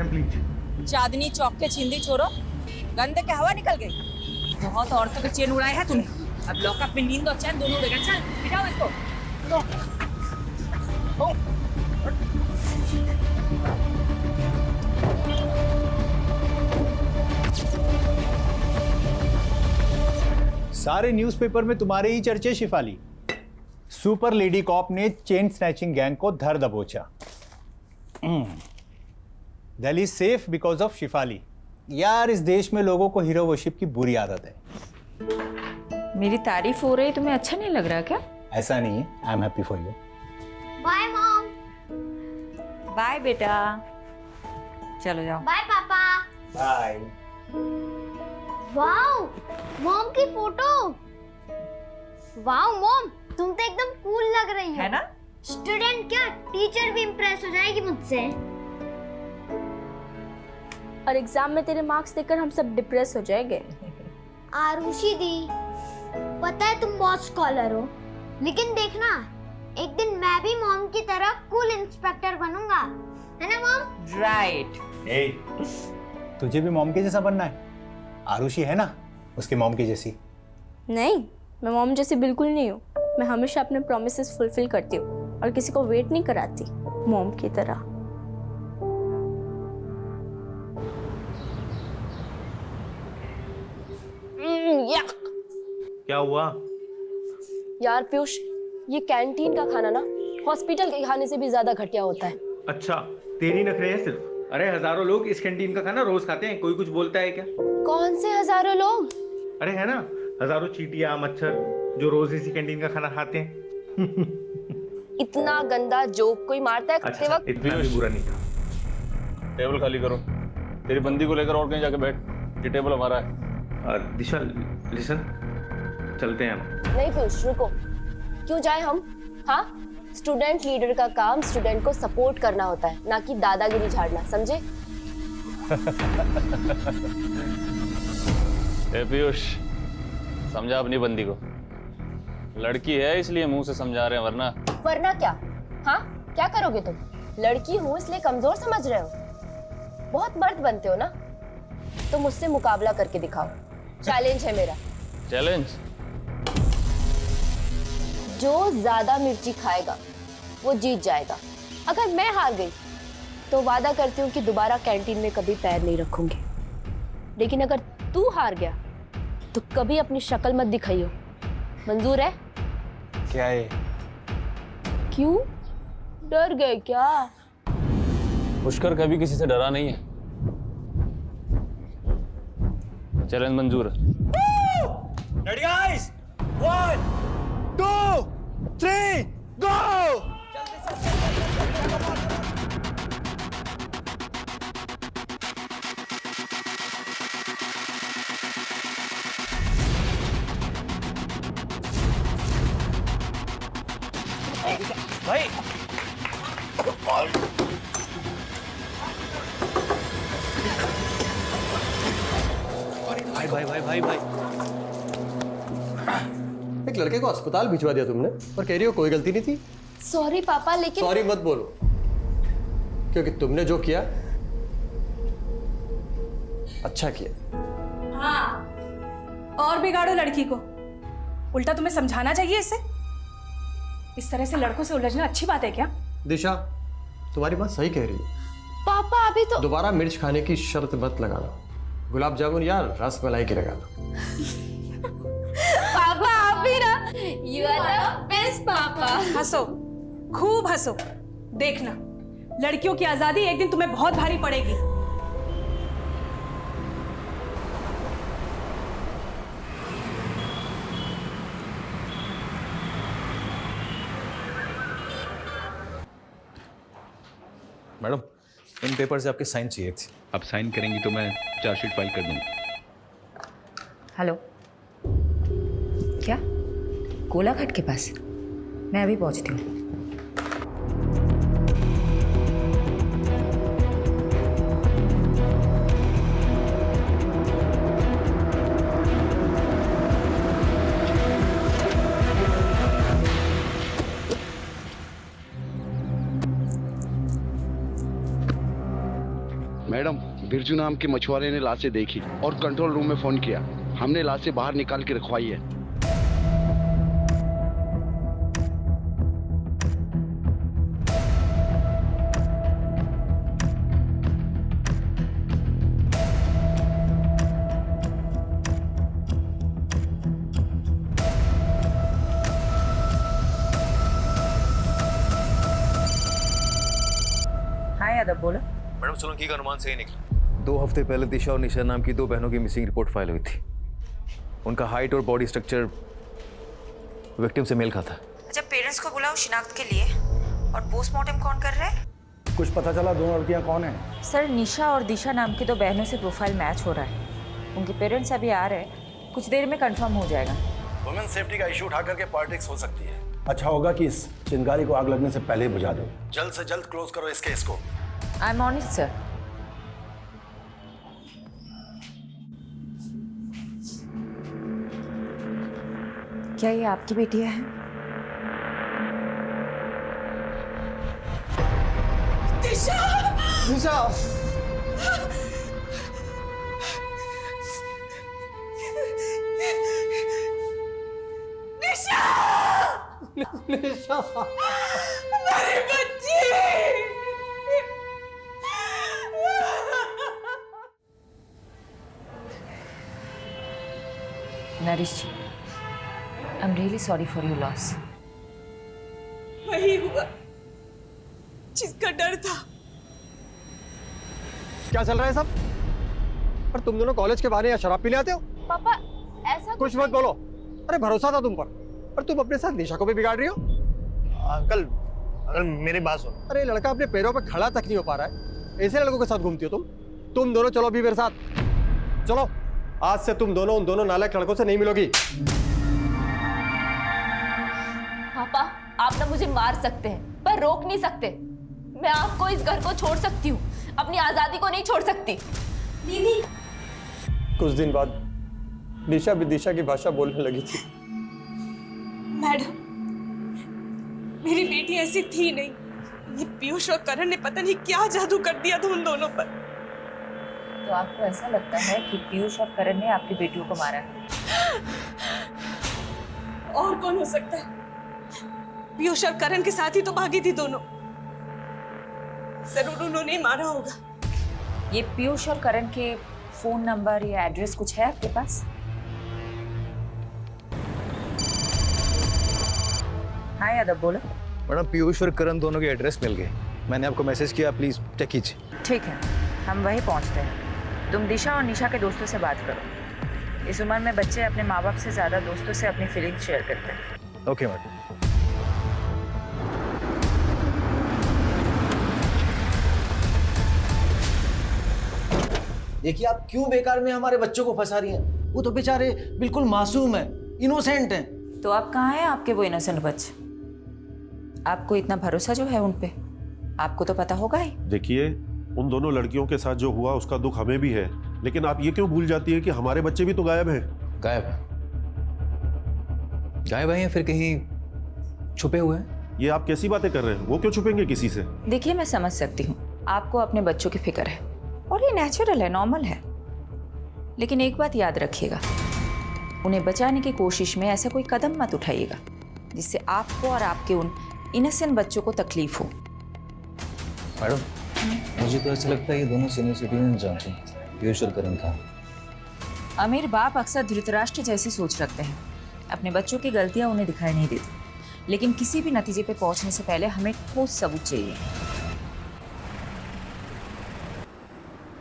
Please. Chandni Chowk के छिंदी छोरो, गंदे के हवा निकल गई। बहुत औरतों के चेन उड़ाए है तूने। अब लॉकअप में नींद और चैन दोनों उड़ेगा। चल बिठाओ इसको। सारे न्यूज़पेपर में तुम्हारे ही चर्चे शिफाली। सुपर लेडी कॉप ने चेन स्नैचिंग गैंग को धर दबोचा। Delhi safe because of Shifali. यार इस देश में लोगों को हीरो वर्शिप की बुरी आदत है। मेरी तारीफ हो रही, तुम्हें अच्छा नहीं लग रहा क्या? ऐसा नहीं है, I am happy for you. Bye mom. Bye बेटा, चलो जाओ। बाय पापा। बाय। वाओ, मॉम की फोटो। वाओ मॉम, तुम तो एकदम कूल लग रही हो। है ना? स्टूडेंट क्या, टीचर भी इम्प्रेस हो जाएगी मुझसे। और एग्जाम में तेरे मार्क्स देखकर हम सब डिप्रेस हो जाएंगे। आरुषि दी, पता है तुम बहुत स्कॉलर हो, लेकिन देखना एक दिन मैं भी मॉम की तरह कूल इंस्पेक्टर बनूंगा, है ना मॉम? राइट। ए, तुझे भी मॉम के जैसा बनना है? आरुषि है ना उसके मॉम की जैसी। नहीं, मैं मॉम जैसी बिल्कुल नहीं हूँ। मैं हमेशा अपने प्रॉमिसेस फुलफिल करती हूँ और किसी को वेट नहीं कराती मॉम की तरह। क्या हुआ? यार पीयूष, ये कैंटीन का खाना ना हॉस्पिटल के खाने से भी ज्यादा घटिया होता है। अच्छा, तेरी नखरे हैं सिर्फ। अरे हजारों लोग इस कैंटीन का खाना रोज खाते हैं, कोई कुछ बोलता है क्या? कौन से हजारों लोग? अरे है ना, हजारों चींटियां मच्छर जो रोज इसी कैंटीन का खाना खाते हैं। इतना गंदा जोक कोई मारता है खाते अच्छा, वक्त? इतना भी बुरा नहीं था। टेबल खाली करो। तेरी बंदी को लेकर और कहीं जाके बैठ। ये टेबल हमारा है। दिशा लिसन, चलते हैं हम। नहीं पीयूष, रुको। क्यों जाए हम? हाँ, स्टूडेंट लीडर का काम स्टूडेंट को सपोर्ट करना होता है, ना कि दादागिरी झाड़ना, समझे? ए पीयूष, समझा अपनी बंदी को। लड़की है इसलिए मुंह से समझा रहे हैं, वरना क्या? हाँ, क्या करोगे तुम? लड़की हूँ इसलिए कमजोर समझ रहे हो? बहुत मर्द बनते हो ना, तो मुझसे मुकाबला करके दिखाओ। चैलेंज है मेरा। चैलेंज? जो ज्यादा मिर्ची खाएगा वो जीत जाएगा। अगर मैं हार गई तो वादा करती हूँ कि दोबारा कैंटीन में कभी पैर नहीं रखूंगी। लेकिन अगर तू हार गया तो कभी अपनी शक्ल मत दिखाइयो। मंजूर है? क्या है? क्यों डर गए क्या? पुष्कर कभी किसी से डरा नहीं है। चैलेंज मंजूर है। रेडी गाइस, 1 2 3 गो। भाई भाई एक लड़के को अस्पताल भिजवा दिया तुमने और कह रही हो कोई गलती नहीं थी। सॉरी पापा, लेकिन सॉरी मत बोलो, क्योंकि तुमने जो किया अच्छा किया। हाँ, और बिगाड़ो लड़की को। उल्टा तुम्हें समझाना चाहिए इसे। इस तरह से लड़कों से उलझना अच्छी बात है क्या? दिशा, तुम्हारी बात सही कह रही है। पापा अभी तो दोबारा मिर्च खाने की शर्त मत लगाना। गुलाब जामुन या रस मलाई की लगा लो। पापा आप भी ना, यू आर द बेस्ट पापा। हंसो, खूब हंसो। देखना, लड़कियों की आजादी एक दिन तुम्हें बहुत भारी पड़ेगी। मैडम, इन पेपर से आपके साइन चाहिए थे। अब साइन करेंगी तो मैं चार्जशीट फाइल कर दूंगा। हेलो, क्या कोलाघाट के पास? मैं अभी पहुंचती हूँ। बिरजू नाम के मछुआरे ने लाशें देखी और कंट्रोल रूम में फोन किया। हमने लाशें बाहर निकाल के रखवाई है। हाँ यादव बोलो। मैडम सोलंकी का अनुमान सही निकला। 2 हफ्ते पहले दिशा और निशा नाम की 2 बहनों की मिसिंग रिपोर्ट फाइल हुई थी। उनका हाइट और बॉडी स्ट्रक्चर विक्टिम से मेल खाता है। अच्छा, पेरेंट्स को बुलाओ शिनाख्त के लिए। और पोस्टमार्टम कौन कर रहा है? कुछ पता चला दोनों लड़कियां कौन हैं? सर, निशा और दिशा नाम की 2 बहनों से प्रोफाइल मैच हो रहा है। उनके पेरेंट्स अभी आ रहे हैं, कुछ देर में कंफर्म हो जाएगा। वुमेन सेफ्टी का इशू उठा करके पॉलिटिक्स हो सकती है। अच्छा होगा कि इस चिंगारी को आग लगने से पहले ही बुझा दो। जल्द से जल्द क्लोज करो इस केस को। I am on it sir. क्या ये आपकी बेटियां हैं? दिशा! निशा! निशा! निशा! मेरी बच्ची! Narish ji, I am really sorry for your loss. वही हुआ जिसका डर था। क्या चल रहा है सब? पर तुम दोनों कॉलेज के बाहर या शराब पीने आते हो? पापा ऐसा कुछ मत बोलो। अरे भरोसा था तुम पर तुम अपने साथ निशा को भी बिगाड़ रही हो। अंकल अंकल मेरी बात सुनो। अरे लड़का अपने पैरों पे खड़ा तक नहीं हो पा रहा है, ऐसे लड़कों के साथ घूमती हो तुम दोनों चलो अभी मेरे साथ। चलो, आज से तुम दोनों उन दोनों नालायक लड़कों से नहीं मिलोगी। पापा आप ना मुझे मार सकते हैं पर रोक नहीं सकते। मैं आपको इस घर को छोड़ सकती हूँ, अपनी आजादी को नहीं छोड़ सकती। दीदी, कुछ दिन बाद निशा भी दिशा की भाषा बोलने लगी थी। मैडम, मेरी बेटी ऐसी थी नहीं। ये पीयूष और करण ने पता नहीं क्या जादू कर दिया था उन दोनों पर। तो आपको ऐसा लगता है कि पीयूष और करण ने आपकी बेटियों को मारा है? और कौन हो सकता है? पीयूष और करण के साथ ही तो भागी थी दोनों। जरूर उन्होंने ही मारा होगा। ये पीयूष और करण के फोन नंबर या एड्रेस कुछ है आपके पास? हाँ यादव बोलो। मैडम पीयूष और करण दोनों के एड्रेस मिल गए। मैंने आपको मैसेज किया, प्लीज चेक कीजिए। ठीक है, हम वहीं पहुंचते हैं। तुम दिशा और निशा के दोस्तों से बात करो। इस उम्र में बच्चे अपने माँ बाप से ज्यादा दोस्तों से अपनी फीलिंग्स शेयर करते हैं। Okay madam. देखिए आप क्यों बेकार में हमारे बच्चों को फंसा रही हैं? वो तो बेचारे बिल्कुल मासूम हैं, इनोसेंट हैं। तो अब कहाँ हैं आपके वो इनोसेंट बच्चे? आपको इतना भरोसा जो है उन पे, आपको तो पता होगा ही। देखिए, उन दोनों लड़कियों के साथ जो हुआ उसका दुख हमें भी है, लेकिन आप ये क्यों भूल जाती है कि हमारे बच्चे भी तो गायब हैं। गायब हैं या फिर कहीं छुपे हुए हैं? ये आप कैसी बातें कर रहे हैं? वो क्यों छुपेंगे किसी से? देखिए, मैं समझ सकती हूँ आपको अपने बच्चों की फिक्र है और ये नेचुरल है, नॉर्मल है। लेकिन एक बात याद रखिएगा, उन्हें बचाने की कोशिश में ऐसा कोई कदम मत उठाइएगा जिससे आपको और आपके उन इनोसेंट बच्चों को तकलीफ हो। मैडम, मुझे तो ऐसा लगता है ये दोनों सीनियर सिटीजन जानते हैं पीयूष और करण का। अमीर बाप अक्सर धृतराष्ट्र जैसी सोच रखते हैं। अपने बच्चों की गलतियां उन्हें दिखाई नहीं देती, लेकिन किसी भी नतीजे पे पहुंचने से पहले हमें ठोस सबूत चाहिए।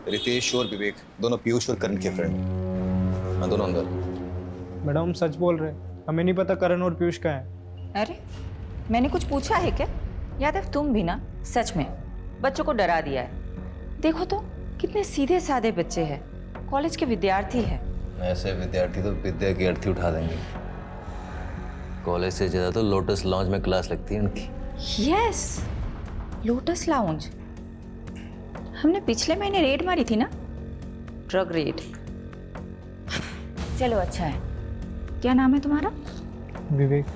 रितेश और विवेक दोनों पीयूष और करण के फ्रेंड, हाँ दोनों अंदर। मैडम सच बोल रहे, हमें नहीं पता करण और पीयूष का है। अरे मैंने कुछ पूछा है क्या? यादव तुम भी ना सच में बच्चों को डरा दिया है। देखो तो कितने सीधे साधे बच्चे हैं, कॉलेज के विद्यार्थी हैं। ऐसे विद्यार्थी तो विद्या की अर्थी उठा देंगे। कॉलेज से ज्यादा तो लोटस लॉन्ज में क्लास लगती है उनकी। Yes, lotus lounge. हमने पिछले महीने रेड मारी थी ना, ड्रग रेड। चलो अच्छा है। क्या नाम है तुम्हारा? विवेक।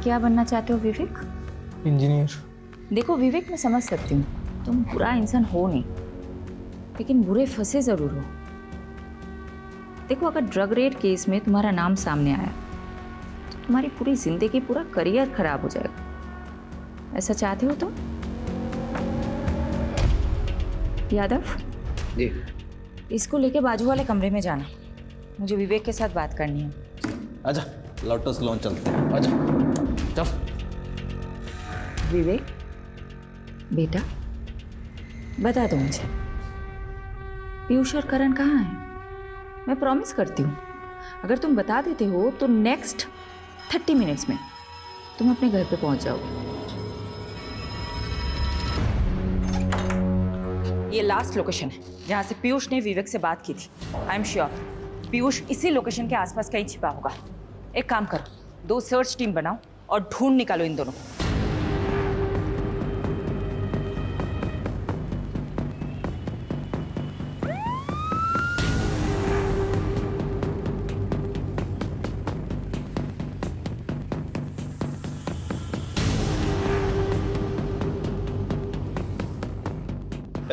क्या बनना चाहते हो विवेक? इंजीनियर। देखो विवेक, मैं समझ सकती हूँ तुम बुरा इंसान हो नहीं, लेकिन बुरे फंसे जरूर हो। देखो, अगर ड्रग रेड केस में तुम्हारा नाम सामने आया तो तुम्हारी पूरी जिंदगी, पूरा करियर खराब हो जाएगा। ऐसा चाहते हो तो? यादव जी। इसको लेके बाजू वाले कमरे में जाना, मुझे विवेक के साथ बात करनी है। आजा लॉटस लॉन्च चलते हैं, आजा चल। विवेक बेटा, बता दो मुझे, पीयूष और करण कहाँ हैं? मैं प्रॉमिस करती हूँ, अगर तुम बता देते हो तो नेक्स्ट 30 मिनट्स में तुम अपने घर पे पहुंच जाओगे। ये लास्ट लोकेशन है जहाँ से पीयूष ने विवेक से बात की थी। आई एम श्योर पीयूष इसी लोकेशन के आसपास कहीं छिपा होगा। एक काम करो, 2 सर्च टीम बनाओ और ढूंढ निकालो इन दोनों को।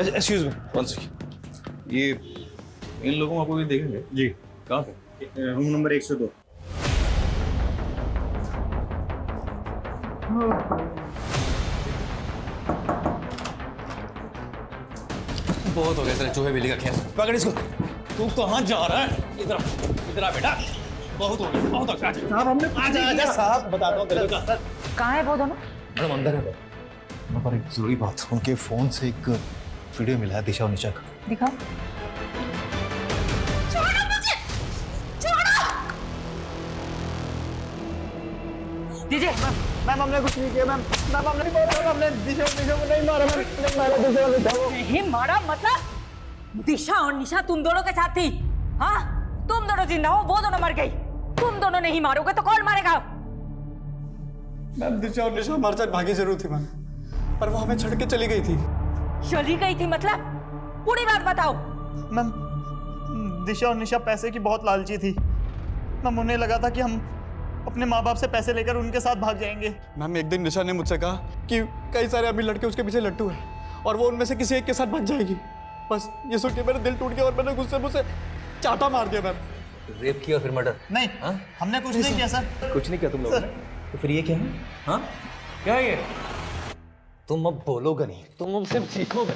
Excuse me, one second. ये इन लोगों को आपको भी देखेंगे? जी। कहाँ पे? Room number 102। बहुत हो गया तेरे चूहे बिल्ली का खेल। पकड़ इसको। तू कहाँ जा रहा है? इधर आ बेटा। बहुत हो गया, बहुत हो गया। साहब हमने आजा साहब, बताता हूँ तेरे को। कहाँ है वो दोनों? मैडम अंदर है। पर एक जरूरी बात, उनके फोन से एक वीडियो मिला है दिशा और निशा का। दिखाओ। दीजिए। मैम हमने कुछ नहीं किया मैम। मैम हमने दिशा को नहीं मारा मैम। नहीं मारा दिशा और निशा को। नहीं मारा मतलब? दिशा और निशा तुम दोनों के साथ थी? हाँ, तुम दोनों जिंदा हो, वो दोनों मर गई। तुम दोनों नहीं मारोगे तो कौन मारेगा? मैम दिशा और निशा हमारे साथ भागी जरूर थी मैम, पर वो हमें छोड़ के चली गई थी। चली गई थी मतलब? पूरी बात बताओ। मैम दिशा और निशा पैसे की बहुत लालची थी मैम। उन्हें लगा था कि हम अपने माँ बाप से पैसे लेकर उनके साथ भाग जाएंगे। मैम एक दिन निशा ने मुझसे कहा कि कई सारे अमीर लड़के उसके पीछे लट्टू हैं और वो उनमें से किसी एक के साथ भाग जाएगी। बस ये सुन के मेरा दिल टूट गया और मैंने गुस्से मुझसे चाटा मार दिया मैम। रेप किया फिर मर्डर? नहीं हमने कुछ नहीं किया सर। कुछ नहीं किया तुम लोगों ने? तो फिर ये क्या है? हाँ क्या है ये? तुम अब बोलोगे नहीं, तुम अब सिर्फ सीखोगे।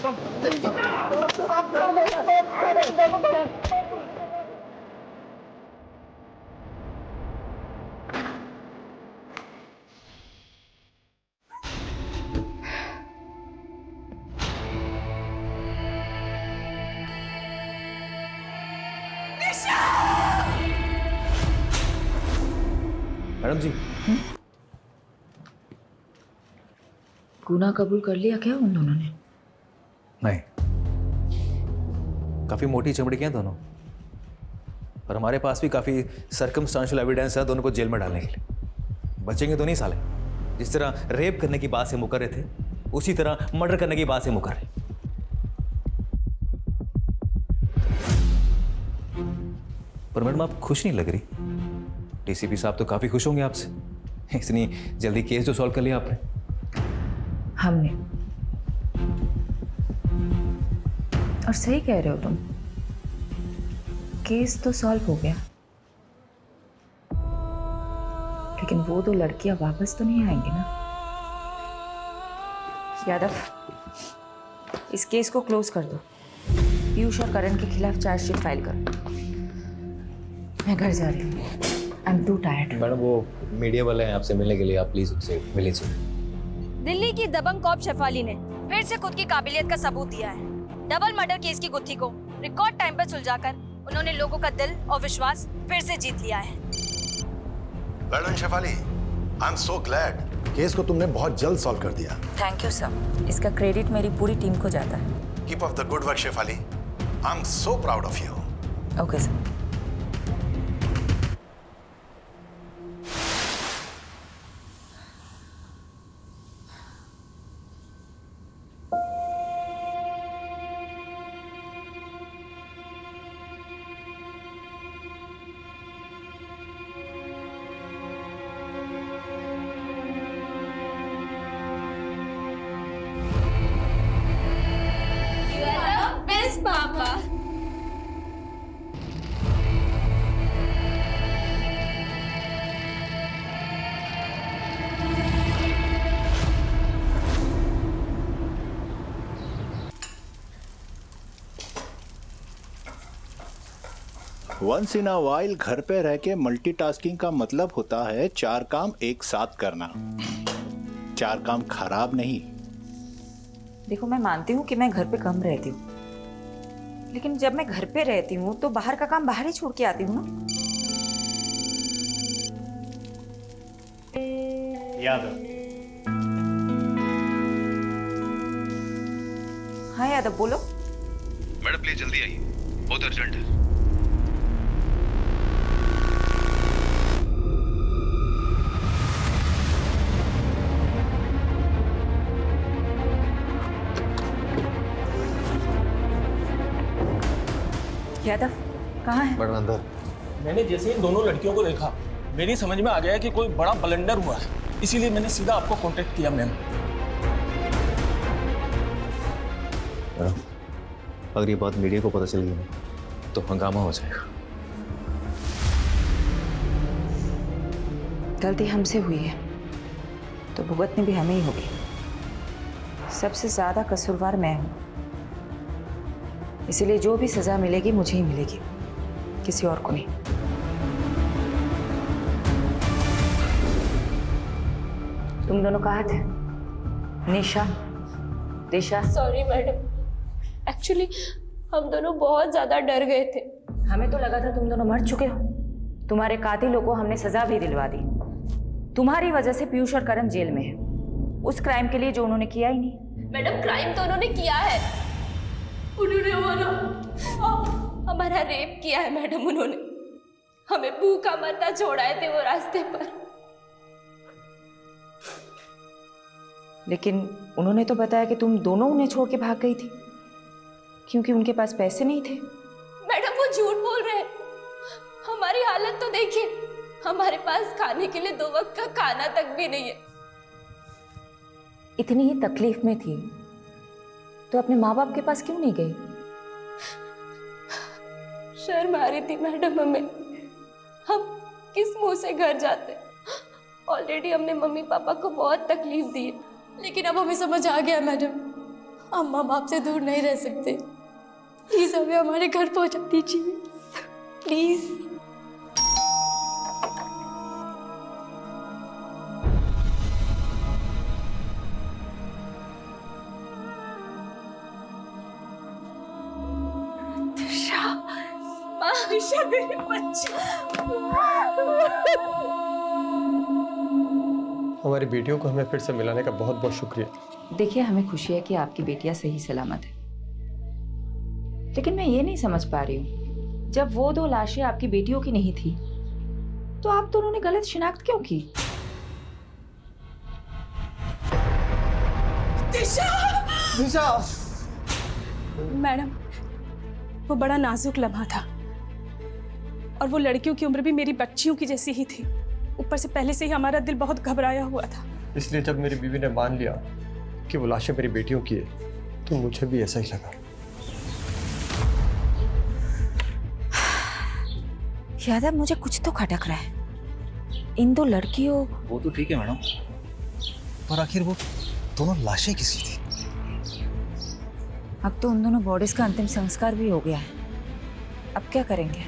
मैडम जी, गुनाह कबूल कर लिया क्या उन दोनों ने? नहीं, काफी मोटी चमड़ी के हैं दोनों, पर हमारे पास भी काफी सर्कमस्टांशियल एविडेंस है दोनों को जेल में डालने के लिए। बचेंगे तो नहीं साले। जिस तरह रेप करने की बात से मुकर रहे थे, उसी तरह मर्डर करने की बात से मुकर रहे। पर मैडम आप खुश नहीं लग रही। डीसीपी साहब तो काफी खुश होंगे आपसे, इतनी जल्दी केस जो सॉल्व कर लिया आपने। हमने? और सही कह रहे हो तुम, केस तो सॉल्व हो गया, लेकिन वो 2 लड़कियां वापस तो नहीं आएंगी ना? यादव, इस केस को क्लोज कर दो। पीयूष और करण के खिलाफ चार्जशीट फाइल करो। मैं घर जा रही हूँ। I am to tired. Madam वो मीडिया वाले हैं आपसे मिलने के लिए, आप प्लीज उनसे मिल लीजिए। दिल्ली की दबंग कॉप शेफाली ने फिर से खुद की काबिलियत का सबूत दिया है। डबल मर्डर केस की गुत्थी को रिकॉर्ड टाइम पर सुलझाकर उन्होंने लोगों का दिल और विश्वास फिर से जीत लिया है। Well done Shefali, I am so glad. Case को तुमने बहुत जल्द सॉल्व कर दिया। थैंक यू सर, इसका क्रेडिट मेरी पूरी टीम को जाता है। Keep up the good work Shefali, I am so proud of you. Okay sir. पापा वंस इन अ वाइल घर पे रह के मल्टीटास्किंग का मतलब होता है 4 काम एक साथ करना। 4 काम खराब नहीं। देखो, मैं मानती हूँ कि मैं घर पे कम रहती हूँ, लेकिन जब मैं घर पे रहती हूँ तो बाहर का काम बाहर ही छोड़ के आती हूँ ना। यादव। हाँ यादव, बोलो। मैडम प्लीज जल्दी आइए, बहुत अर्जेंट है। यादव कहाँ है? मैडम अंदर। मैंने जैसे इन दोनों लड़कियों को देखा, मेरी समझ में आ गया कि कोई बड़ा ब्लंडर हुआ है, इसीलिए मैंने सीधा आपको कांटेक्ट किया। मैम, अगर ये बात मीडिया को पता चल गई तो हंगामा हो जाएगा। गलती हमसे हुई है तो भुगतनी भी हमें ही होगी। सबसे ज्यादा कसूरवार मैं हूं, इसलिए जो भी सजा मिलेगी मुझे ही मिलेगी, किसी और को नहीं। तुम दोनों कहाँ थे? निशा, दिशा? सॉरी मैडम, एक्चुअली हम दोनों बहुत ज्यादा डर गए थे। हमें तो लगा था तुम दोनों मर चुके हो। तुम्हारे कातिलों को हमने सजा भी दिलवा दी। तुम्हारी वजह से पीयूष और करण जेल में है, उस क्राइम के लिए जो उन्होंने किया ही नहीं। मैडम, क्राइम तो उन्होंने किया है। उन्होंने हमारा रेप किया है मैडम। उन्होंने हमें भूखा मरना छोड़ाए थे वो रास्ते पर। लेकिन उन्होंने तो बताया कि तुम दोनों उन्हें छोड़ के भाग गई थी क्योंकि उनके पास पैसे नहीं थे। मैडम, वो झूठ बोल रहे हैं। हमारी हालत तो देखिए, हमारे पास खाने के लिए 2 वक्त का खाना तक भी नहीं है। इतनी ही तकलीफ में थी तो अपने माँ बाप के पास क्यों नहीं गई? शर्म आ रही थी मैडम हमें। हम किस मुंह से घर जाते? ऑलरेडी हमने मम्मी पापा को बहुत तकलीफ दी है, लेकिन अब हमें समझ आ गया मैडम, हम माँ बाप से दूर नहीं रह सकते। प्लीज हमें हमारे घर पहुंचा दीजिए, प्लीज। दिशा, मेरे बच्चे। हमारी बेटियों को हमें फिर से मिलाने का बहुत बहुत शुक्रिया। देखिए, हमें खुशी है कि आपकी बेटियां सही सलामत है, लेकिन मैं ये नहीं समझ पा रही हूँ, जब वो 2 लाशें आपकी बेटियों की नहीं थी तो आप दोनों ने गलत शिनाख्त क्यों की? दिशा! दिशा! मैडम, वो बड़ा नाजुक लम्हा था और वो लड़कियों की उम्र भी मेरी बच्चियों की जैसी ही थी। ऊपर से पहले से ही हमारा दिल बहुत घबराया हुआ था। इसलिए जब मेरी बीवी ने मान लिया कि वो लाशें मेरी बेटियों की है तो मुझे भी ऐसा ही लगा। यादव, मुझे कुछ तो खटक रहा है। इन 2 लड़कियों... वो तो ठीक है मैडम, पर आखिर वो दोनों लाशें किसकी थी? अब तो उन दोनों बॉडीज का अंतिम संस्कार भी हो गया है। अब क्या करेंगे?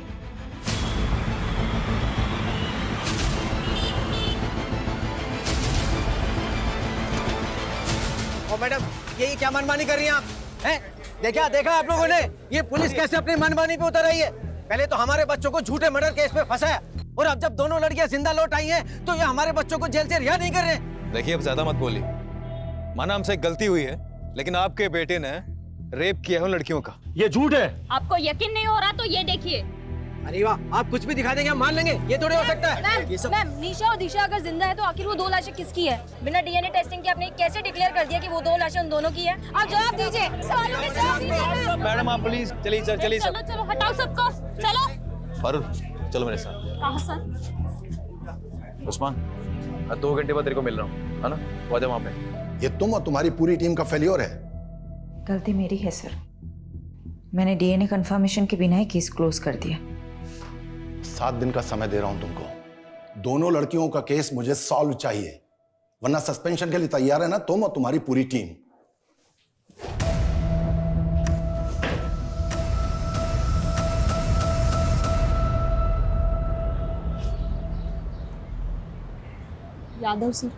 ओ मैडम, ये क्या मनमानी कर रही हैं आप? हैं? देखा आप लोगों ने ये पुलिस कैसे अपनी मनमानी पे उतर आई है? पहले तो हमारे बच्चों को झूठे मर्डर केस में फंसाया, और अब जब दोनों लड़कियां जिंदा लौट आई हैं तो ये हमारे बच्चों को जेल से रिहा नहीं कर रहे। देखिए, अब ज्यादा मत बोलिए। माना हमसे गलती हुई है, लेकिन आपके बेटे ने रेप किया है उन लड़कियों का। ये झूठ है। आपको यकीन नहीं हो रहा तो ये देखिए। अरे वाह, आप कुछ भी दिखा देंगे हम मान लेंगे, ये थोड़ी हो सकता है। मैम, निशा और दिशा अगर जिंदा है तो आखिर वो 2 लाशें किसकी है? बिना डीएनए टेस्टिंग के आपने कैसे डिक्लेयर कर दिया कि वो 2 लाशें उन दोनों की है? आप जवाब दीजिए, सवालों के जवाब दीजिए। मैडम आप प्लीज चलिए, चलिए सब। चलो हटाओ सबको, चलो। फारूक, चलो मेरे साथ। कहाँ सर? उस्मान, 2 घंटे बाद तेरे को मिल रहा हूँ, है ना? वो आजा वहाँ पे। ये तुम और तुम्हारी पूरी टीम का फेलियर है। गलती मेरी है सर, मैंने डीएनए कंफर्मेशन के बिना ही केस क्लोज कर दिया। 7 दिन का समय दे रहा हूं तुमको। दोनों लड़कियों का केस मुझे सॉल्व चाहिए, वरना सस्पेंशन के लिए तैयार है ना तुम और तुम्हारी पूरी टीम। यादव सर,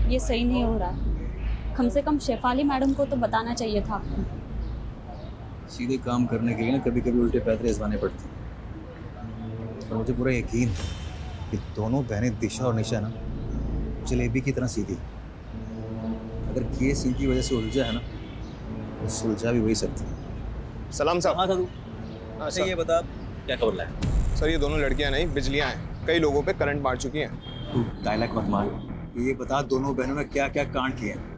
ये सही नहीं हो रहा है। कम से कम शेफाली मैडम को तो बताना चाहिए था आपको। सीधे काम करने के लिए ना कभी कभी उल्टे पैतरे आजमाने पड़ते हैं। और मुझे पूरा यकीन है कि दोनों बहनें दिशा और निशा ना जलेबी की तरह सीधी। अगर केस इनकी वजह से उलझा है ना तो सुलझा भी वही सकती है। सलाम साहब। हाँ साधु। अच्छा ये बता क्या खबर लाया? सर, ये दोनों लड़कियां नहीं बिजलियां हैं, कई लोगों पे करंट मार चुकी हैं। तू डायलॉग मत मार, ये बता दोनों बहनों ने क्या क्या कांड किए हैं?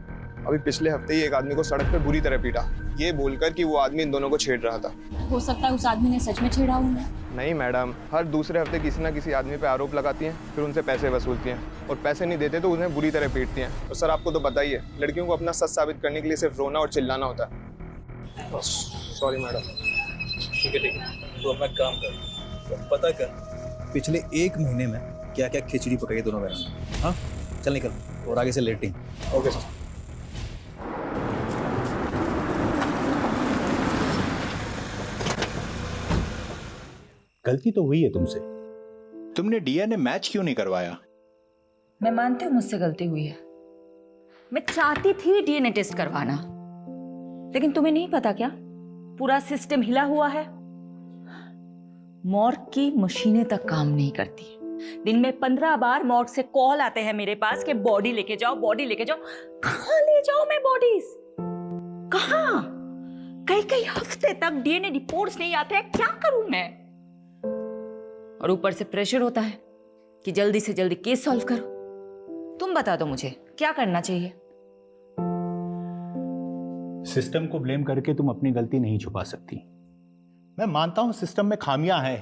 अभी पिछले हफ्ते ही एक आदमी को सड़क पे बुरी तरह पीटा, ये बोलकर कि वो आदमी इन दोनों को छेड़ रहा था। हो सकता है उस आदमी ने सच में छेड़ा उन्हें। नहीं मैडम, हर दूसरे हफ्ते किसी ना किसी आदमी पे आरोप लगाती हैं, फिर उनसे पैसे वसूलती हैं और पैसे नहीं देते तो उन्हें बुरी तरह पीटती हैं। और सर आपको तो पता ही है, लड़कियों को अपना सच साबित करने के लिए सिर्फ रोना और चिल्लाना होता है। Sorry madam. ठीक है, तो अपना काम कर, तो पता कर पिछले 1 महीने में क्या क्या खिचड़ी पकाई है दोनों बहनों ने। हाँ चल निकल, और आगे से लेटिंग। Okay sir. गलती तो हुई है तुमसे, तुमने डीएनए मैच क्यों नहीं करवाया? मैं मानती हूँ मुझसे गलती हुई है। मैं चाहती थी डीएनए टेस्ट करवाना, लेकिन तुम्हें नहीं पता क्या पूरा सिस्टम हिला हुआ है। मॉर्ग की मशीनें तक काम नहीं करती। दिन में 15 बार मॉर्ग से कॉल आते हैं मेरे पास कि बॉडी लेके जाओ, बॉडी लेके जाओ। कहाँ ले जाओ मैं बॉडीज? कहाँ? कई कई हफ्ते तक डीएनए रिपोर्ट्स नहीं आते हैं, क्या करूं मैं? और ऊपर से प्रेशर होता है कि जल्दी से जल्दी केस सॉल्व करो। तुम बता दो मुझे क्या करना चाहिए? सिस्टम को ब्लेम करके तुम अपनी गलती नहीं छुपा सकती। मैं मानता हूं सिस्टम में खामियां हैं,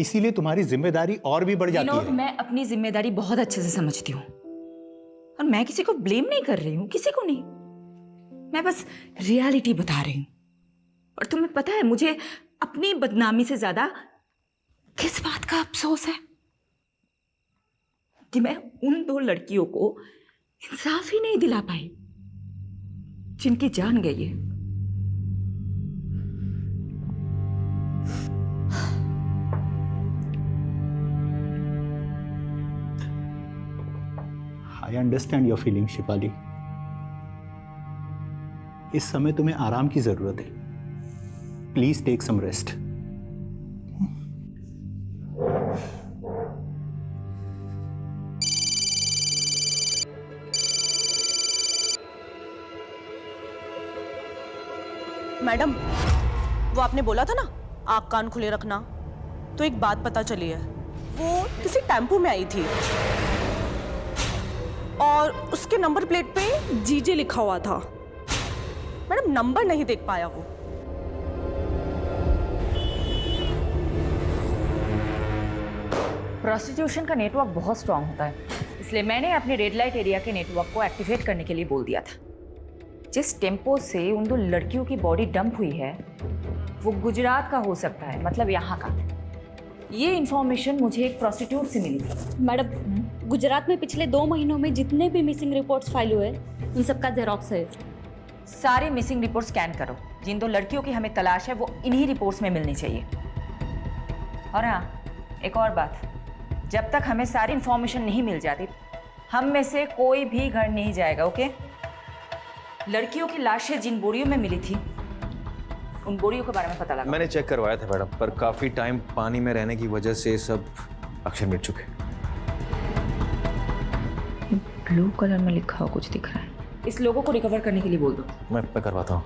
इसीलिए तुम्हारी जिम्मेदारी और भी बढ़ जाती है। मैं अपनी जिम्मेदारी बहुत अच्छे से समझती हूँ और मैं किसी को ब्लेम नहीं कर रही हूँ, किसी को नहीं। मैं बस रियलिटी बता रही हूँ। और तुम्हें पता है मुझे अपनी बदनामी से ज्यादा किस बात का अफसोस है कि मैं उन 2 लड़कियों को इंसाफ ही नहीं दिला पाई जिनकी जान गई है। I understand your feeling Shifali. इस समय तुम्हें आराम की जरूरत है। Please take some rest. Madam, वो आपने बोला था ना आँख कान खुले रखना, तो एक बात पता चली है। वो किसी टेम्पो में आई थी और उसके नंबर प्लेट पे जीजे लिखा हुआ था। मैडम नंबर नहीं देख पाया वो। प्रोस्टिट्यूशन का नेटवर्क बहुत स्ट्रांग होता है, इसलिए मैंने अपने रेड लाइट एरिया के नेटवर्क को एक्टिवेट करने के लिए बोल दिया था। जिस टेम्पो से उन 2 लड़कियों की बॉडी डंप हुई है वो गुजरात का हो सकता है, मतलब यहाँ का। ये इंफॉर्मेशन मुझे एक प्रोस्टिट्यूट से मिली थी। मैडम, गुजरात में पिछले 2 महीनों में जितने भी मिसिंग रिपोर्ट्स फाइल हुए उन सबका जेरोक्स है। सारे मिसिंग रिपोर्ट स्कैन करो। जिन 2 लड़कियों की हमें तलाश है वो इन्हीं रिपोर्ट्स में मिलनी चाहिए। और हाँ, एक और बात, जब तक हमें सारी इंफॉर्मेशन नहीं मिल जाती हम में से कोई भी घर नहीं जाएगा, ओके? लड़कियों की लाशें जिन बोरियों में मिली थी उन बोरियों के बारे में पता लगा। मैंने चेक करवाया था मैडम, पर काफी टाइम पानी में रहने की वजह से सब अक्षर मिट चुके। ब्लू कलर में लिखा हुआ कुछ दिख रहा है। इस लोगों को रिकवर करने के लिए बोल दो। मैं करवाता हूँ।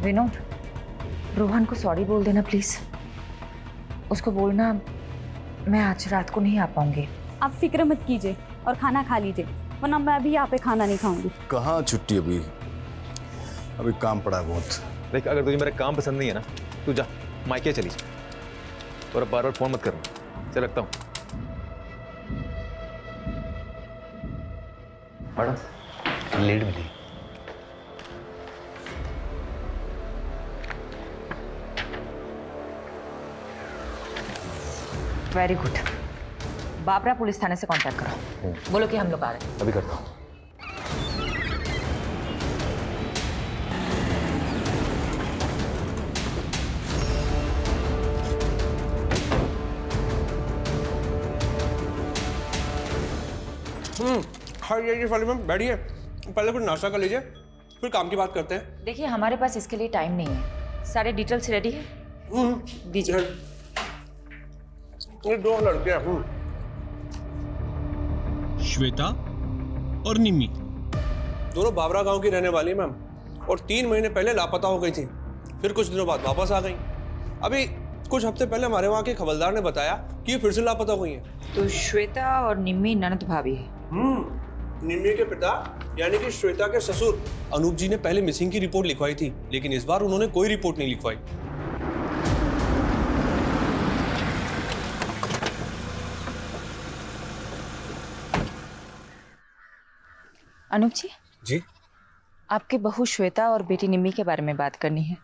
विनोद, रोहन को सॉरी बोल देना प्लीज। उसको बोलना मैं आज रात को नहीं आ पाऊंगी। आप फिक्र मत कीजिए और खाना खा लीजिए, वरना मैं अभी यहाँ पे खाना नहीं खाऊंगी। कहाँ छुट्टी? अभी काम पड़ा है बहुत। देख, अगर तुझे मेरा काम पसंद नहीं है ना, तू जा मायके चली जा और अब बार-बार फोन मत करना। चल रखता हूँ। मैडम लीड मिली। Very good. बाबरा पुलिस थाने से कांटेक्ट करो, बोलो कि हम लोग आ रहे हैं। अभी करता हूँ। हाँ ये वाली मैम बैठिए, पहले कुछ नाश्ता कर लीजिए, फिर काम की बात करते हैं। देखिए हमारे पास इसके लिए टाइम नहीं है। सारे डिटेल्स रेडी है? दीजिए। ये 2 लड़के हैं। श्वेता और निम्मी दोनों बाबरा गांव की रहने वाली मैम, और 3 महीने पहले लापता हो गई थी, फिर कुछ दिनों बाद वापस आ गई। अभी कुछ हफ्ते पहले हमारे वहाँ के खबरदार ने बताया कि ये फिर से लापता हो गई हैं। तो श्वेता और निम्मी ननद भाभी है? निम्मी के पिता यानी कि श्वेता के ससुर अनूप जी ने पहले मिसिंग की रिपोर्ट लिखवाई थी, लेकिन इस बार उन्होंने कोई रिपोर्ट नहीं लिखवाई। अनूप जी, जी आपके बहू श्वेता और बेटी निम्मी के बारे में बात करनी है।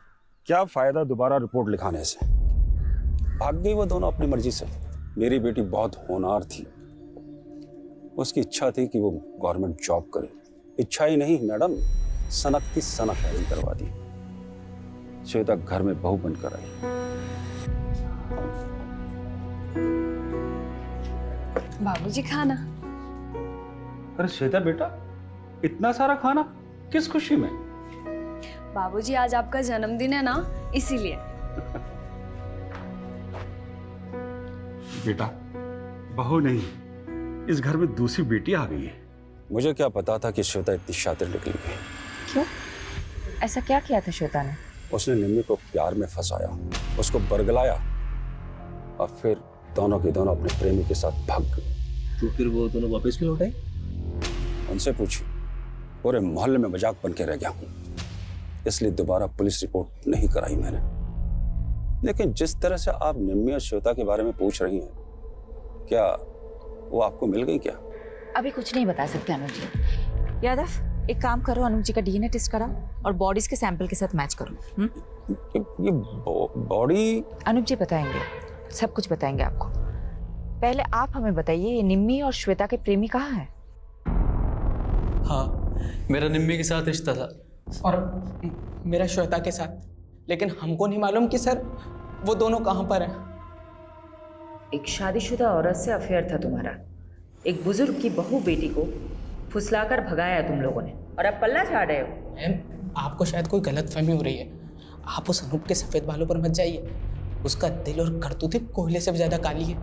क्या फायदा दोबारा रिपोर्ट लिखाने से? भाग गई वो दोनों अपनी मर्जी से। मेरी बेटी बहुत होनहार थी, उसकी इच्छा थी कि वो गवर्नमेंट जॉब करे। इच्छा ही नहीं मैडम, सनकती सनक शादी करवा दी। श्वेता घर में बहू बनकर आई। बाबूजी खाना। अरे श्वेता बेटा, इतना सारा खाना किस खुशी में? बाबूजी आज आपका जन्मदिन है ना, इसीलिए। बेटा, बहू नहीं, इस घर में दूसरी बेटी आ गई है। मुझे क्या पता था कि श्वेता इतनी शातिर निकली है। क्यों? ऐसा क्या किया था श्वेता ने? उसने निम्मी को प्यार में फंसाया, उसको बरगलाया, और फिर दोनों के दोनों अपने प्रेमी के साथ भाग गई। तो फिर वो दोनों वापस क्यों लौटे? उनसे पूछी, पूरे मोहल्ले में मजाक बन के रह गया हूँ, इसलिए दोबारा पुलिस रिपोर्ट नहीं कराई मैंने। लेकिन जिस तरह से आप निम्मी और श्वेता के बारे में पूछ रही हैं, क्या वो आपको मिल गई क्या? अभी कुछ नहीं बता सकते अनुज जी। यादव, एक काम करो, अनुज जी का डीएनए टेस्ट कराओ और बॉडीज के सैंपल के साथ मैच करो। ये बॉडी? अनुज जी बताएंगे, सब कुछ बताएंगे आपको। पहले आप हमें बताइए, ये निम्मी और श्वेता के प्रेमी कहाँ हैं? हाँ, मेरा निम्मी के साथ रिश्ता था और मेरा श्वेता के साथ, लेकिन हमको नहीं मालूम कि सर वो दोनों कहाँ पर हैं। एक शादीशुदा औरत से अफेयर था तुम्हारा, एक बुजुर्ग की बहू बेटी को फुसलाकर भगाया तुम लोगों ने, और अब पल्ला झाड़ रहे हो। मैम, आपको शायद कोई गलतफहमी हो रही है। आप उस अनूप के सफेद बालों पर मत जाइए, उसका दिल और करतूतें कोयले से भी ज्यादा काली है।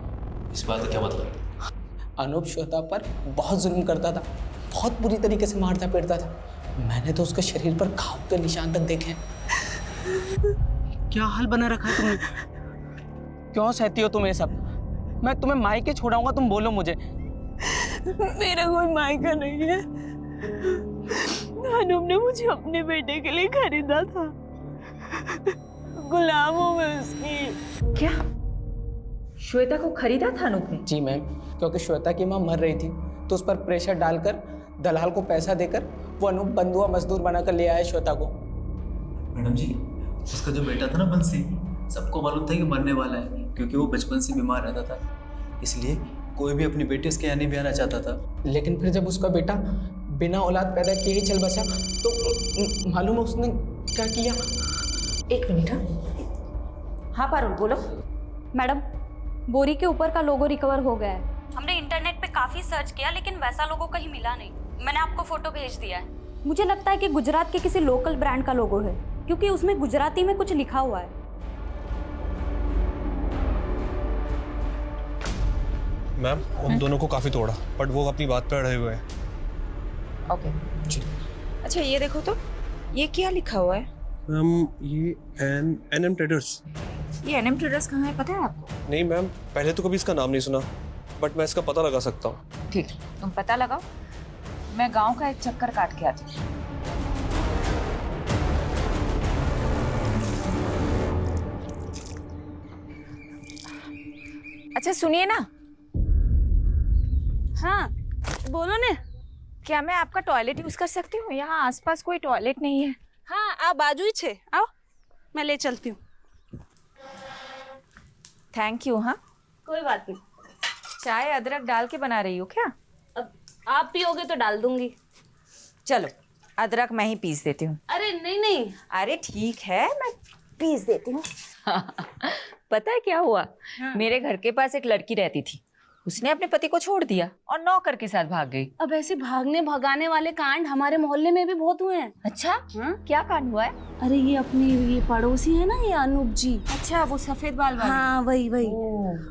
इस बात का क्या मतलब? अनूप श्वेता पर बहुत जुल्म करता था, बहुत बुरी तरीके से मारता पीटता था। मैंने तो उसके शरीर पर घाव के निशान तक देखे हैं। क्या हाल बना रखा है तुमने? क्यों सहती हो तुम ये सब? मैं तुम्हें मायके छोड़ाऊंगा, तुम बोलो मुझे। मेरा कोई मायका नहीं है। अनूप ने मुझे अपने बेटे के लिए खरीदा था, गुलाम हूं मैं उसकी। क्या श्वेता को खरीदा था अनूप ने? जी मैम, क्योंकि श्वेता की माँ मर रही थी, तो उस पर प्रेशर डालकर दलाल को पैसा देकर वो अनूप बंधुआ मजदूर बनाकर ले आया श्वेता को। मैडम जी, उसका जो बेटा था ना बंसी, सबको मालूम था कि मरने वाला है, क्योंकि वो बचपन से बीमार रहता था, इसलिए कोई भी अपनी बेटी उसके यहाँ नहीं भी आना चाहता था। लेकिन फिर जब उसका बेटा बिना औलाद पैदा किए ही चल बसा, तो मालूम है उसने क्या किया? एक मिनट। हाँ पारुल, बोलो। मैडम, बोरी के ऊपर का लोगो रिकवर हो गया है। हमने इंटरनेट पे काफी सर्च किया, लेकिन वैसा लोगो कहीं मिला नहीं। मैंने आपको फोटो भेज दिया है। मुझे लगता है कि गुजरात के किसी लोकल ब्रांड का लोगो है, क्योंकि उसमें गुजराती में कुछ लिखा हुआ है। मैम, उन दोनों को काफी तोड़ा, बट वो अपनी बात पर अड़े हुए हैं। ओके जी। अच्छा ये देखो तो, ये क्या लिखा हुआ है? मैम, ये एनएम ट्रेडर्स। ये एनएम ट्रेडर्स कहाँ है, पता है आपको? नहीं मैम, पहले तो कभी इसका नाम नहीं सुना, बट मैं इसका पता लगा सकता हूँ। ठीक, तुम पता लगाओ, मैं गांव का एक चक्कर काट के आती हूँ। अच्छा सुनिए ना। हाँ बोलो ने। क्या मैं आपका टॉयलेट यूज कर सकती हूँ? यहाँ आसपास कोई टॉयलेट नहीं है। हाँ, आ बाजू ही छे, आओ मैं ले चलती हूँ। Thank you. हाँ कोई बात नहीं। चाय अदरक डाल के बना रही हो क्या? अब आप पियोगे तो डाल दूंगी। चलो अदरक मैं ही पीस देती हूँ। अरे नहीं नहीं। अरे ठीक है, मैं पीस देती हूँ। पता है क्या हुआ? मेरे घर के पास एक लड़की रहती थी, उसने अपने पति को छोड़ दिया और नौकर के साथ भाग गई। अब ऐसे भागने भगाने वाले कांड हमारे मोहल्ले में भी बहुत हुए हैं। अच्छा, क्या कांड हुआ है? अरे ये अपने ये पड़ोसी है ना, ये अनूप जी। अच्छा, वो सफेद बाल वाले। हाँ वही।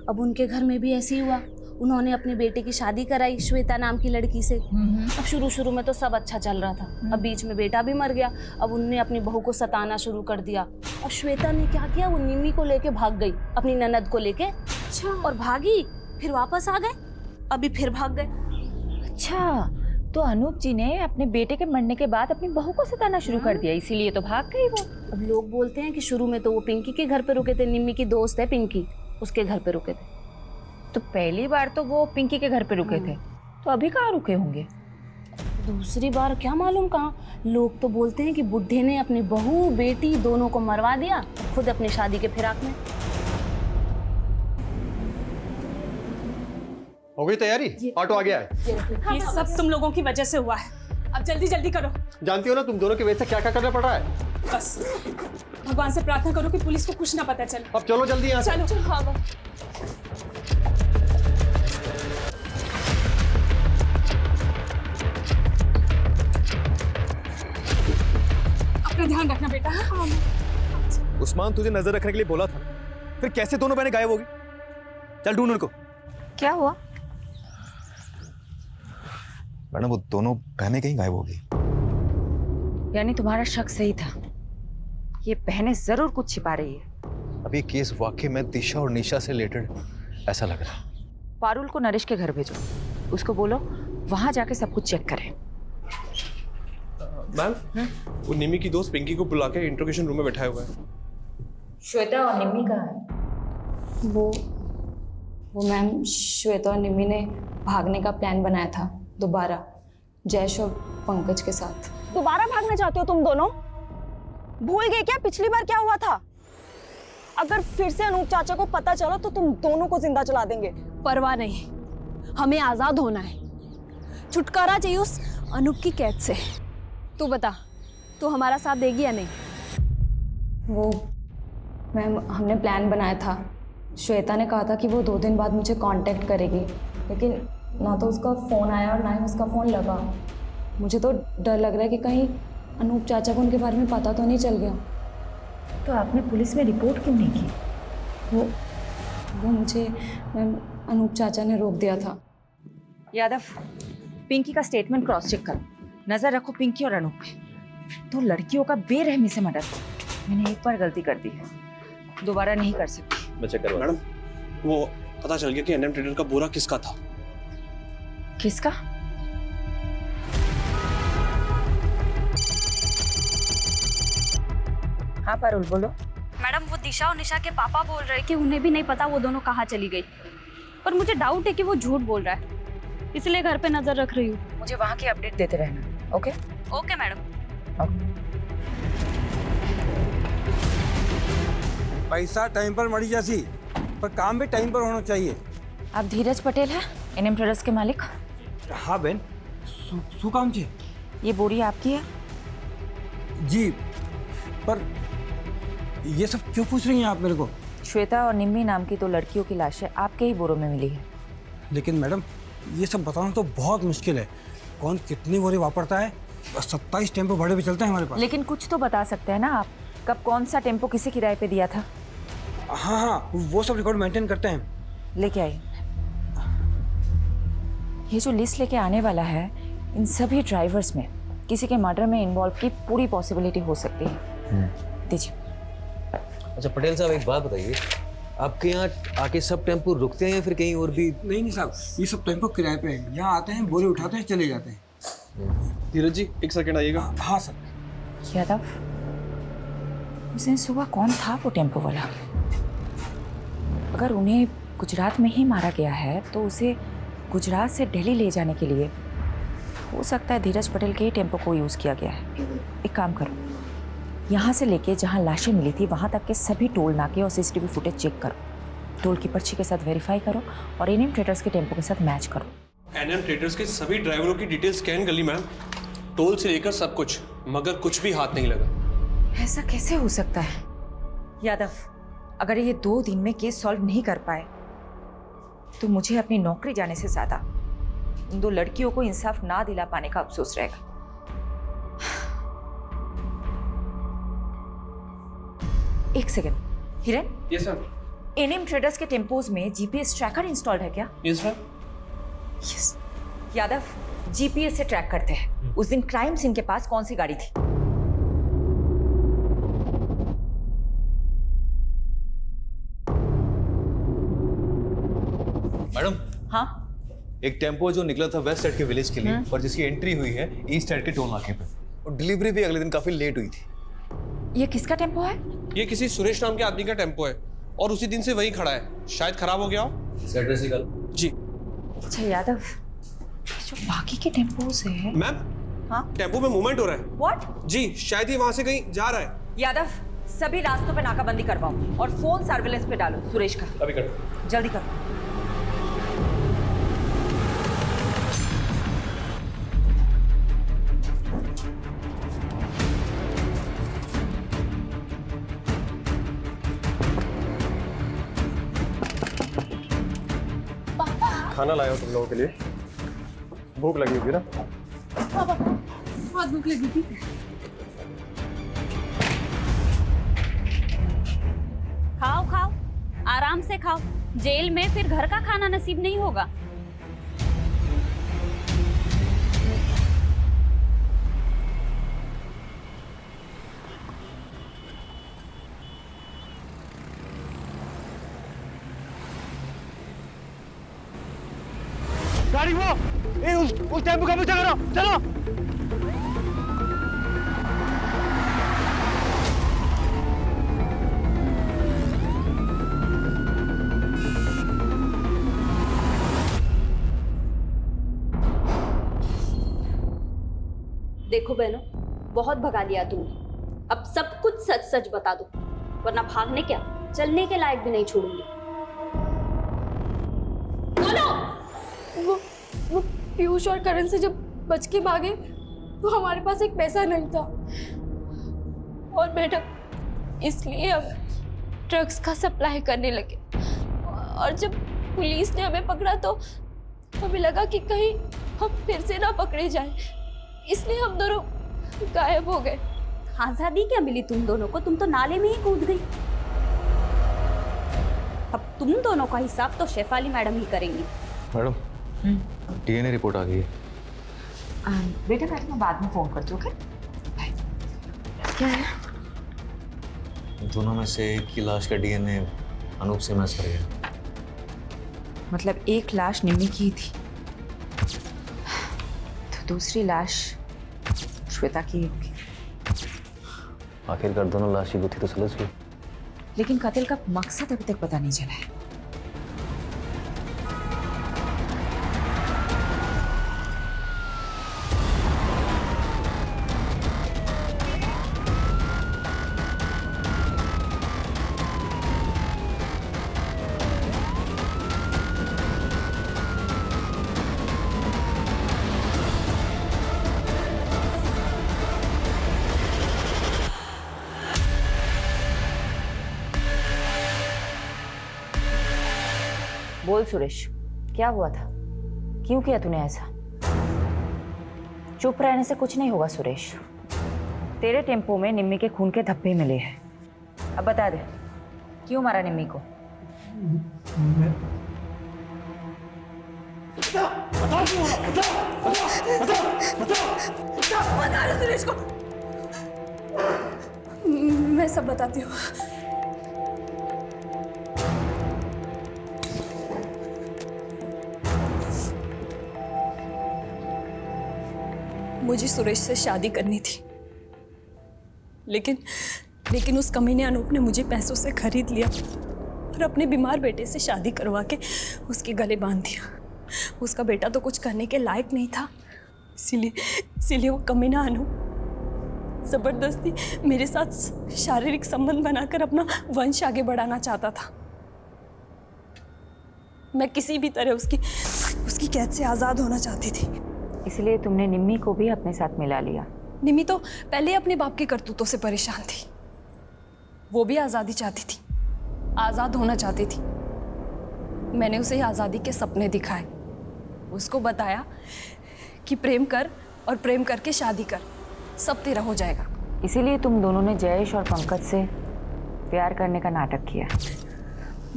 अब उनके घर में भी ऐसे ही हुआ। उन्होंने अपने बेटे की शादी कराई श्वेता नाम की लड़की से। अब शुरू में तो सब अच्छा चल रहा था, अब बीच में बेटा भी मर गया। अब उनने अपनी बहू को सताना शुरू कर दिया। अब श्वेता ने क्या किया, वो निम्मी को लेके भाग गई, अपनी ननद को लेके। अच्छा। और भागी, फिर वापस आ गए, अभी फिर भाग गए। अच्छा, तो अनूप जी ने अपने बेटे के मरने के बाद अपनी बहू को सताना शुरू कर दिया, इसीलिए तो भाग गई वो। अब लोग बोलते हैं कि शुरू में तो वो पिंकी के घर पे रुके थे, निम्मी की दोस्त है पिंकी, उसके घर पे रुके थे। तो पहली बार तो वो पिंकी के घर पे रुके थे, तो अभी कहाँ रुके होंगे? दूसरी बार क्या मालूम कहाँ। लोग तो बोलते हैं कि बुढ़े ने अपनी बहू बेटी दोनों को मरवा दिया, खुद अपनी शादी के फिराक में। हो गई तैयारी? ऑटो आ गया है। ये सब तुम लोगों की वजह से हुआ है, अब जल्दी जल्दी करो। जानती हो ना तुम दोनों की वजह से क्या क्या करना पड़ रहा है। बस भगवान से प्रार्थना करो कि पुलिस को कुछ ना पता चले। अब चलो जल्दी यहाँ से। चलो। हाँ, अपना ध्यान रखना बेटा। हाँ। उस्मान तुझे नजर रखने के लिए बोला था, फिर कैसे दोनों बहनें गायब होगी? चल ढूंढ उनको। क्या हुआ? मैडम वो दोनों बहनें कहीं गायब होगी। यानी तुम्हारा शक सही था, ये बहनें जरूर कुछ छिपा रही है। अभी केस वाकई में दिशा और निशा से रिलेटेड ऐसा लग रहा है। पारुल को नरेश के घर भेजो, उसको बोलो वहां जाके सब कुछ चेक करें। मैम, वो निम्मी की दोस्त पिंकी को बुला के इंट्रोगेशन रूम में बैठाया हुआ है। श्वेता और निम्मी कहाँ है? वो मैम, श्वेता और निम्मी ने भागने का प्लान बनाया था दोबारा, जयेश और पंकज के साथ। दोबारा भागना चाहते हो तुम दोनों? भूल गए क्या पिछली बार क्या हुआ था? अगर फिर से अनूप चाचा को पता चला तो तुम दोनों को जिंदा जला देंगे। परवाह नहीं, हमें आजाद होना है, छुटकारा चाहिए उस अनूप की कैद से। तू बता, तू हमारा साथ देगी या नहीं? वो मैम, हमने प्लान बनाया था। श्वेता ने कहा था कि वो 2 दिन बाद मुझे कांटेक्ट करेगी, लेकिन ना तो उसका फ़ोन आया और ना ही उसका फ़ोन लगा। मुझे तो डर लग रहा है कि कहीं अनूप चाचा को उनके बारे में पता तो नहीं चल गया। तो आपने पुलिस में रिपोर्ट क्यों नहीं की? वो मुझे मैम अनूप चाचा ने रोक दिया था। यादव, पिंकी का स्टेटमेंट क्रॉस चेक करो, नजर रखो पिंकी और अनूप पे। तो लड़कियों का बेरहमी से मर्डर, मैंने एक बार गलती कर दी है, दोबारा नहीं कर सकती। मैं चेक करवा। मैडम, वो पता चल गया कि एनएम ट्रेडर का बोरा किसका था। किसका? हाँ पारुल, बोलो। मैडम, वो दिशा और निशा के पापा बोल रहे कि उन्हें भी नहीं पता वो दोनों कहाँ चली गई, पर मुझे डाउट है कि वो झूठ बोल रहा है, इसलिए घर पे नजर रख रही हूँ। मुझे वहाँ की अपडेट देते रहना। Okay okay madam. पैसा टाइम पर मरी जासी, पर काम भी टाइम पर होना चाहिए। आप धीरज पटेल हैं, एनएम ट्रेडर्स के मालिक? हाँ बहन, शू काम छे? ये बोरी आपकी है? जी, पर ये सब क्यों पूछ रही हैं आप मेरे को? श्वेता और निम्मी नाम की 2 लड़कियों की लाशें आपके ही बोरों में मिली है। लेकिन मैडम, ये सब बताना तो बहुत मुश्किल है। कौन कितनी बोरी वापरता है? 27 टेम्पो भाड़े पे चलता है हमारे पास। लेकिन कुछ तो बता सकते हैं ना आप, कब कौन सा टेम्पो किसे किराए पे दिया था? हाँ, वो सब रिकॉर्ड मेंटेन करते हैं। लेके आइए। ये जो लिस्ट लेके आने वाला है, इन सभी ड्राइवर्स में किसी के मर्डर में इन्वॉल्व की पूरी पॉसिबिलिटी हो सकती है। दीजिए। अच्छा पटेल साहब, एक बात बताइए, आपके यहाँ आके सब टेम्पो रुकते हैं या फिर कहीं और भी? नहीं साहब, ये सब टेम्पो किराए पे हैं। यहाँ आते हैं, बोरी उठाते हैं, चले जाते हैं। धीरज जी, एक सेकंड आइएगा। हाँ सर। यादव, उस दिन सुबह कौन था वो टेम्पो वाला? अगर उन्हें गुजरात में ही मारा गया है तो उसे गुजरात से दिल्ली ले जाने के लिए हो सकता है धीरज पटेल के ही टेम्पो को यूज़ किया गया है। एक काम करो, यहाँ से लेके जहाँ लाशें मिली थी वहाँ तक के सभी टोल नाके और सीसीटीवी फुटेज चेक करो, टोल की पर्ची के साथ वेरीफाई करो और एनएम ट्रेडर्स के टेम्पो के साथ मैच करो। एनएम ट्रेडर्स के सभी ड्राइवरों की डिटेल स्कैन कर ली मैम, टोल से लेकर सब कुछ, मगर कुछ भी हाथ नहीं लगा। ऐसा कैसे हो सकता है? यादव, अगर ये 2 दिन में केस सॉल्व नहीं कर पाए तो मुझे अपनी नौकरी जाने से ज्यादा उन 2 लड़कियों को इंसाफ ना दिला पाने का अफसोस रहेगा। एक सेकेंड, हिरन। Yes sir. एनएम ट्रेडर्स के टेम्पोज में जीपीएस ट्रैकर इंस्टॉल्ड है क्या? Yes sir. Yes. Yadav, GPS से ट्रैक करते हैं उस दिन क्राइम सीन के पास कौन सी गाड़ी थी। मैडम। हाँ, एक टेम्पो जो निकला था वेस्ट साइड के विलेज के लिए और जिसकी एंट्री हुई है ईस्ट साइड के टोल नाके पे, और डिलीवरी भी अगले दिन काफी लेट हुई थी। ये किसका टेम्पो है? ये किसी सुरेश नाम के आदमी का टेम्पो है और उसी दिन से वही खड़ा है, शायद खराब हो गया हो। सैटरडे से कल। जी। अच्छा यादव, जो बाकी के टेम्पोज है। मैम। हाँ? टेम्पो में मूवमेंट हो रहा है। व्हाट? जी, शायद ये वहां से कहीं जा रहा है। यादव, सभी रास्तों पे नाकाबंदी करवाओ और फोन सर्विलेंस पे डालो सुरेश का। अभी कर। जल्दी करो। खाना लाया हो तुम लोगों के लिए, भूख लगी होगी ना? पापा बहुत भूख लगी थी। खाओ खाओ, आराम से खाओ। जेल में फिर घर का खाना नसीब नहीं होगा। गाड़ी वो उस टेम्पो का पीछा करो, चलो। देखो बहनों, बहुत भगा लिया तुमने। अब सब कुछ सच सच बता दो, वरना भागने क्या चलने के लायक भी नहीं छोड़ूंगी। वो पीयूष और करण से जब बच के भागे तो हमारे पास एक पैसा नहीं था, और मैडम इसलिए हम ड्रग्स का सप्लाई करने लगे। और जब पुलिस ने हमें पकड़ा तो हमें लगा कि कहीं हम फिर से ना पकड़े जाएं, इसलिए हम दोनों गायब हो गए। आजादी क्या मिली तुम दोनों को? तुम तो नाले में ही कूद गई। अब तुम दोनों का हिसाब तो शेफाली मैडम ही करेंगी। मैडम, डीएनए रिपोर्ट आ गई है। बेटा मैं बाद में फोन करती हूँ। ओके? क्या है? दोनों में से एक की लाश का डीएनए अनूप से मैच कर गया। मतलब एक लाश निम्मी की थी तो दूसरी लाश श्वेता की। आखिरकार दोनों लाश की गुत्थी तो सुलझ गई, लेकिन कत्ल का मकसद अभी तक पता नहीं चला है। बोल सुरेश, क्या हुआ था? क्यों किया तूने ऐसा? चुप रहने से कुछ नहीं होगा सुरेश। तेरे टेम्पो में निम्मी के खून के धब्बे मिले हैं। अब बता दे, क्यों मारा निम्मी को? बता सुरेश को। मैं सब बताती हूँ। मुझे सुरेश से शादी करनी थी, लेकिन उस कमीने अनूप ने मुझे पैसों से खरीद लिया और अपने बीमार बेटे से शादी करवा के उसके गले बांध दिया। उसका बेटा तो कुछ करने के लायक नहीं था, इसीलिए वो कमीना अनूप जबरदस्ती मेरे साथ शारीरिक संबंध बनाकर अपना वंश आगे बढ़ाना चाहता था। मैं किसी भी तरह उसकी कैद से आज़ाद होना चाहती थी। इसलिए तुमने निम्मी को भी अपने साथ मिला लिया? निम्मी तो पहले अपने बाप की करतूतों से परेशान थी। वो भी आज़ादी चाहती थी, आज़ाद होना चाहती थी। मैंने उसे आज़ादी के सपने दिखाए, उसको बताया कि प्रेम कर और प्रेम करके शादी कर, सब तेरा हो जाएगा। इसीलिए तुम दोनों ने जयेश और पंकज से प्यार करने का नाटक किया।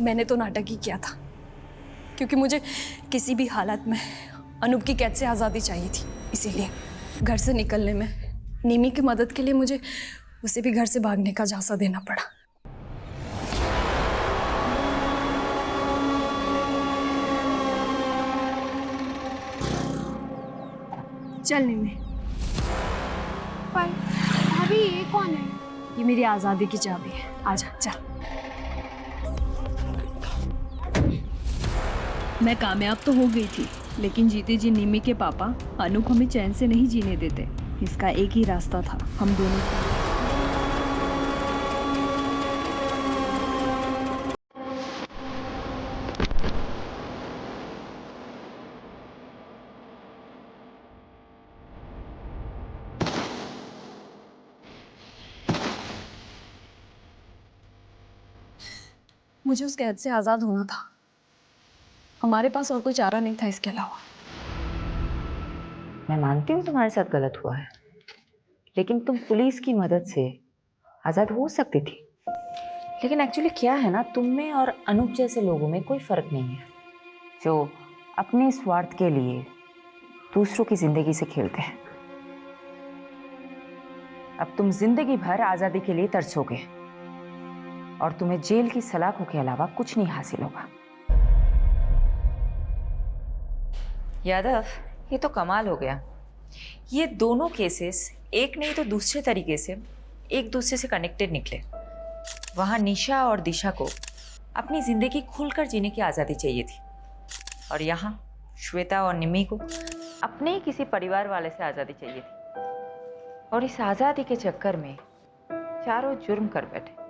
मैंने तो नाटक ही किया था, क्योंकि मुझे किसी भी हालत में अनूप की कैद से आज़ादी चाहिए थी। इसीलिए घर से निकलने में निमी की मदद के लिए मुझे उसे भी घर से भागने का झांसा देना पड़ा। चल निमी। पर भाभी ये कौन है? ये मेरी आज़ादी की चाबी है, आजा चल। मैं कामयाब तो हो गई थी, लेकिन जीते जी निमी के पापा अनूप हमें चैन से नहीं जीने देते। इसका एक ही रास्ता था, हम दोनों का। मुझे उस कैद से आज़ाद होना था, हमारे पास और कोई चारा नहीं था इसके अलावा। मैं मानती हूँ तुम्हारे साथ गलत हुआ है, लेकिन तुम पुलिस की मदद से आज़ाद हो सकती थी। लेकिन एक्चुअली क्या है ना, तुम में और अनूप जैसे लोगों में कोई फ़र्क नहीं है जो अपने स्वार्थ के लिए दूसरों की ज़िंदगी से खेलते हैं। अब तुम जिंदगी भर आज़ादी के लिए तरसोगे और तुम्हें जेल की सलाखों के अलावा कुछ नहीं हासिल होगा। यादव, ये तो कमाल हो गया। ये दोनों केसेस एक नहीं तो दूसरे तरीके से एक दूसरे से कनेक्टेड निकले। वहाँ निशा और दिशा को अपनी ज़िंदगी खुलकर जीने की आज़ादी चाहिए थी, और यहाँ श्वेता और निमी को अपने ही किसी परिवार वाले से आज़ादी चाहिए थी। और इस आज़ादी के चक्कर में चारों जुर्म कर बैठे।